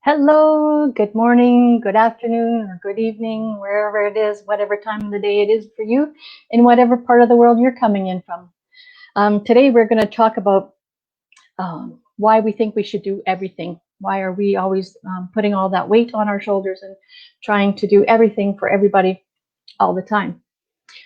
Hello, good morning, good afternoon, or good evening, wherever it is, whatever time of the day it is for you, in whatever part of the world you're coming in from. Today we're going to talk about why we think we should do everything. Why are we always putting all that weight on our shoulders and trying to do everything for everybody all the time?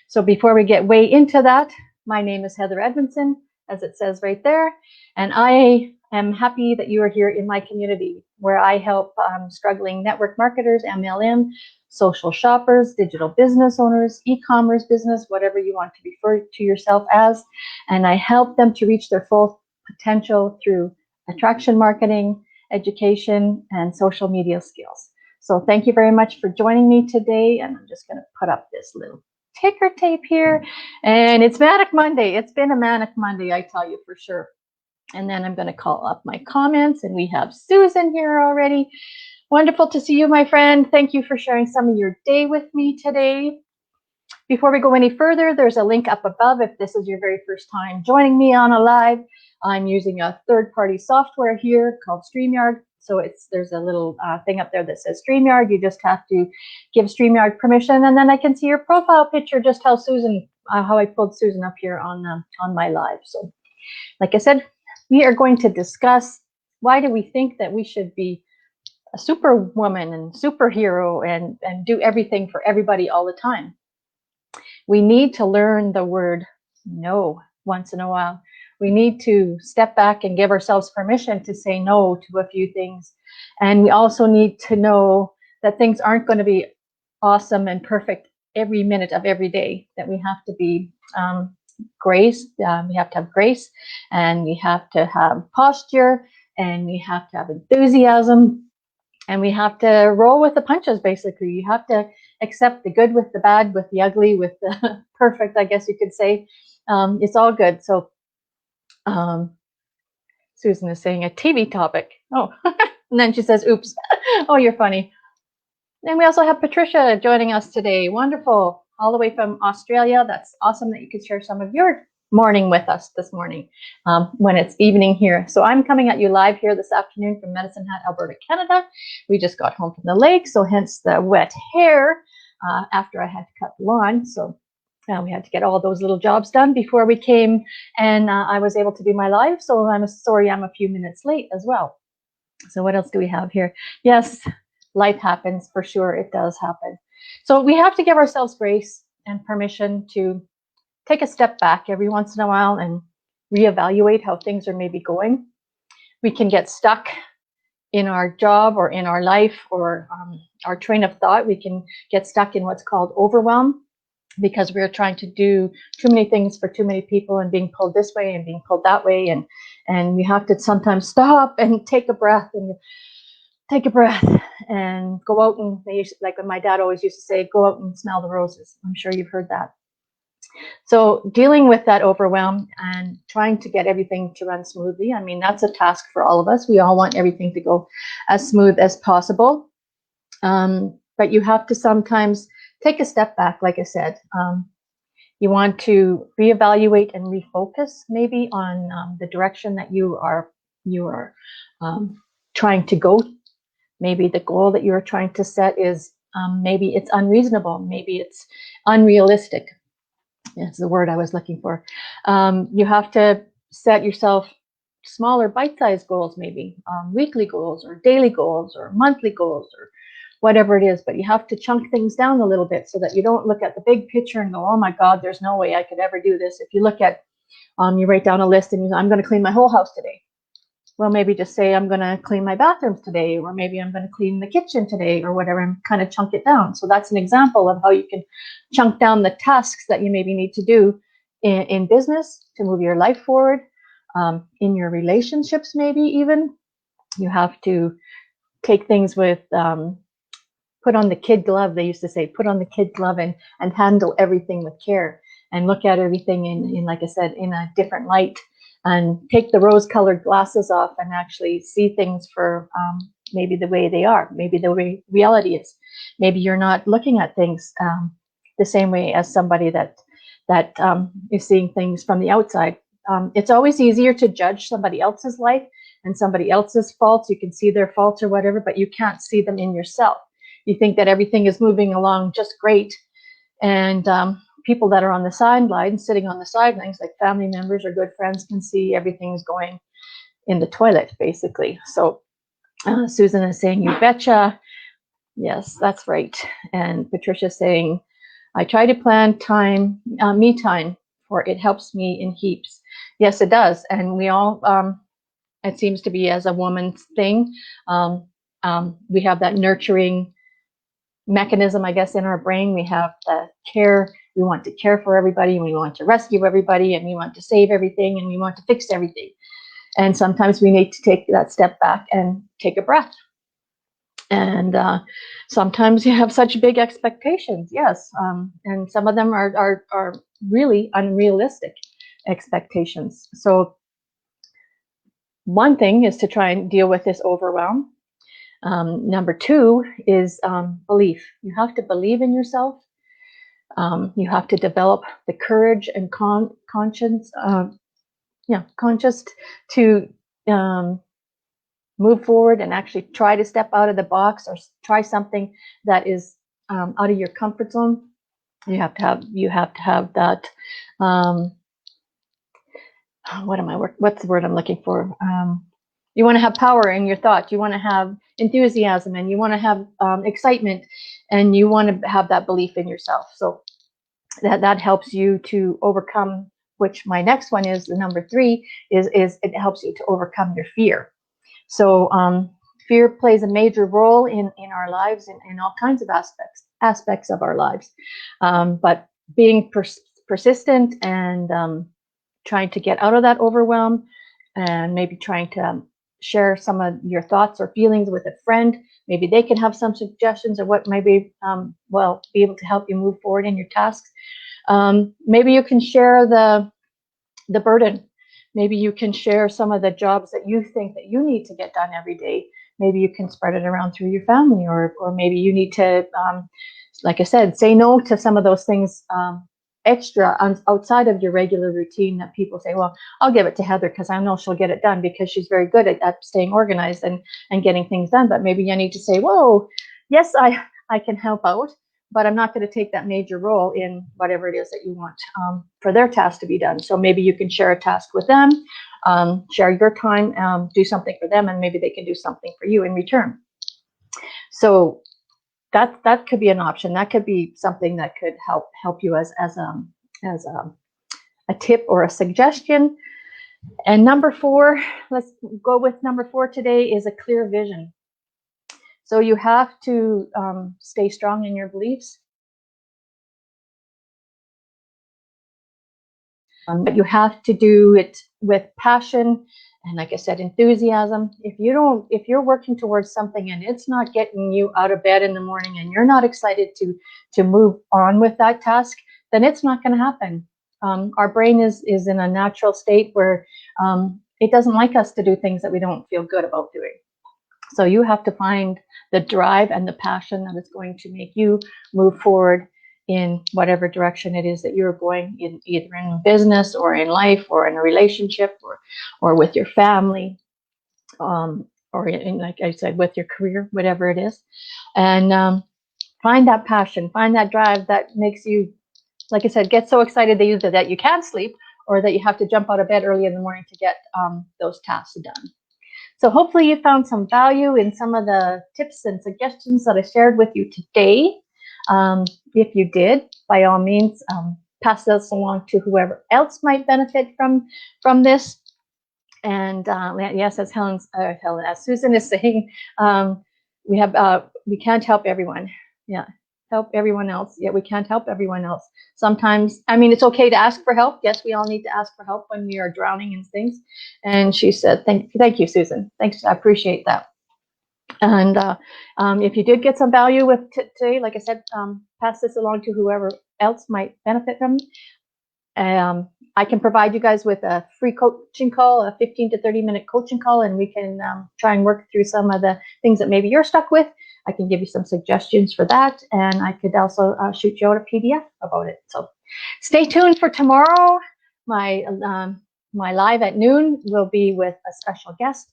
So before we get way into that, my name is Heather Edmondson, as it says right there, and I am happy that you are here in my community where I help struggling network marketers, MLM, social shoppers, digital business owners, e-commerce business, whatever you want to refer to yourself as, and I help them to reach their full potential through attraction marketing, education, and social media skills. So thank you very much for joining me today, and I'm just going to put up this little ticker tape here, and it's Manic Monday. It's been a Manic Monday, I tell you for sure. And then I'm going to call up my comments, and we have Susan here already. Wonderful to see you, my friend. Thank you for sharing some of your day with me today. Before we go any further, there's a link up above if this is your very first time joining me on a live. I'm using a third-party software here called StreamYard. So there's a little thing up there that says StreamYard. You just have to give StreamYard permission, and then I can see your profile picture, just how I pulled Susan up here on my live. So like I said, we are going to discuss why do we think that we should be a superwoman and superhero and do everything for everybody all the time. We need to learn the word no once in a while. We need to step back and give ourselves permission to say no to a few things. And we also need to know that things aren't going to be awesome and perfect every minute of every day, that we have to be grace. We have to have grace, and we have to have posture, and we have to have enthusiasm, and we have to roll with the punches, basically. You have to accept the good with the bad, with the ugly, with the perfect, I guess you could say. It's all good. So Susan is saying a TV topic. Oh, and then she says, oops. Oh, you're funny. And we also have Patricia joining us today. Wonderful. All the way from Australia. That's awesome that you could share some of your morning with us this morning when it's evening here. So I'm coming at you live here this afternoon from Medicine Hat, Alberta, Canada. We just got home from the lake, so hence the wet hair after I had to cut the lawn. So we had to get all those little jobs done before we came, and I was able to do my live. So I'm sorry I'm a few minutes late as well. So what else do we have here? Yes, life happens, for sure. It does happen. So we have to give ourselves grace and permission to take a step back every once in a while and reevaluate how things are maybe going. We can get stuck in our job or in our life or our train of thought. We can get stuck in what's called overwhelm, because we're trying to do too many things for too many people and being pulled this way and being pulled that way. And we have to sometimes stop and take a breath and go out and, like my dad always used to say, go out and smell the roses. I'm sure you've heard that. So dealing with that overwhelm and trying to get everything to run smoothly, I mean, that's a task for all of us. We all want everything to go as smooth as possible. But you have to sometimes take a step back, like I said. You want to reevaluate and refocus maybe on the direction that you are trying to go. Maybe the goal that you're trying to set is maybe it's unreasonable, maybe it's unrealistic. That's the word I was looking for. You have to set yourself smaller bite-sized goals, maybe weekly goals or daily goals or monthly goals or whatever it is, but you have to chunk things down a little bit so that you don't look at the big picture and go, oh my God, there's no way I could ever do this. If you look at, you write down a list and you say, I'm going to clean my whole house today. Well, maybe just say, I'm going to clean my bathrooms today, or maybe I'm going to clean the kitchen today, or whatever, and kind of chunk it down. So that's an example of how you can chunk down the tasks that you maybe need to do in business to move your life forward. In your relationships, maybe even, you have to take things with, put on the kid glove, they used to say, put on the kid glove and handle everything with care and look at everything in, like I said, in a different light. And take the rose-colored glasses off and actually see things for maybe the way they are, maybe the way reality is. Maybe you're not looking at things the same way as somebody that is seeing things from the outside. It's always easier to judge somebody else's life and somebody else's faults. You can see their faults or whatever, but you can't see them in yourself. You think that everything is moving along just great, and people that are on the sidelines, sitting on the sidelines, like family members or good friends, can see everything's going in the toilet, basically. So Susan is saying, you betcha. Yes, that's right. And Patricia's saying, I try to plan time, me time, for it helps me in heaps. Yes, it does. And we all, it seems to be as a woman's thing. We have that nurturing mechanism, I guess, in our brain. We have the care. We want to care for everybody, and we want to rescue everybody, and we want to save everything, and we want to fix everything. And sometimes we need to take that step back and take a breath. And sometimes you have such big expectations, yes, and some of them are really unrealistic expectations. So one thing is to try and deal with this overwhelm. Number two is belief. You have to believe in yourself. You have to develop the courage and conscience to move forward and actually try to step out of the box, or try something that is out of your comfort zone. You have to have that. What's the word I'm looking for? You want to have power in your thoughts. You want to have enthusiasm, and you want to have excitement, and you want to have that belief in yourself. So that helps you to overcome. Which my next one is, the number 3 is it helps you to overcome your fear. So fear plays a major role in our lives, in all kinds of aspects of our lives. But being persistent and trying to get out of that overwhelm, and maybe trying to share some of your thoughts or feelings with a friend. Maybe they can have some suggestions of what might be, be able to help you move forward in your tasks. Maybe you can share the burden. Maybe you can share some of the jobs that you think that you need to get done every day. Maybe you can spread it around through your family, or maybe you need to, like I said, say no to some of those things extra outside of your regular routine that people say, well, I'll give it to Heather because I know she'll get it done because she's very good at staying organized and getting things done. But maybe you need to say, whoa, yes, I can help out, but I'm not going to take that major role in whatever it is that you want for their task to be done. So maybe you can share a task with them, share your time, do something for them, and maybe they can do something for you in return. So that could be an option. That could be something that could help you as a tip or a suggestion. And number 4, let's go with number 4 today, is a clear vision. So you have to stay strong in your beliefs, but you have to do it with passion and, like I said, enthusiasm. If you're working towards something and it's not getting you out of bed in the morning, and you're not excited to move on with that task, then it's not going to happen. Our brain is in a natural state where it doesn't like us to do things that we don't feel good about doing. So you have to find the drive and the passion that is going to make you move forward in whatever direction it is that you're going, in either in business or in life or in a relationship or with your family, or in, like I said, with your career, whatever it is. And find that passion, find that drive that makes you, like I said, get so excited that you can't sleep, or that you have to jump out of bed early in the morning to get those tasks done. So hopefully you found some value in some of the tips and suggestions that I shared with you today. If you did, by all means, pass this along to whoever else might benefit from this. And yes, as as Susan is saying, we can't help everyone. Yeah, help everyone else. Yeah, we can't help everyone else. Sometimes, I mean, it's okay to ask for help. Yes, we all need to ask for help when we are drowning in things. And she said, thank you, Susan. Thanks, I appreciate that. And if you did get some value with today, like I said, pass this along to whoever else might benefit from it. I can provide you guys with a free coaching call, a 15 to 30-minute coaching call, and we can try and work through some of the things that maybe you're stuck with. I can give you some suggestions for that, and I could also shoot you out a PDF about it. So stay tuned for tomorrow. My live at noon will be with a special guest.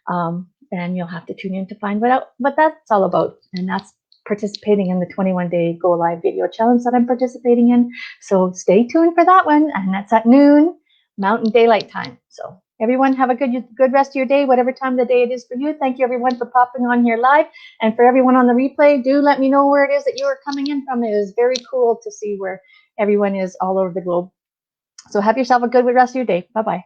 And you'll have to tune in to find out what that's all about. And that's participating in the 21-day Go Live video challenge that I'm participating in. So stay tuned for that one. And that's at noon Mountain Daylight Time. So everyone have a good rest of your day, whatever time of the day it is for you. Thank you everyone for popping on here live. And for everyone on the replay, do let me know where it is that you are coming in from. It is very cool to see where everyone is all over the globe. So have yourself a good rest of your day. Bye-bye.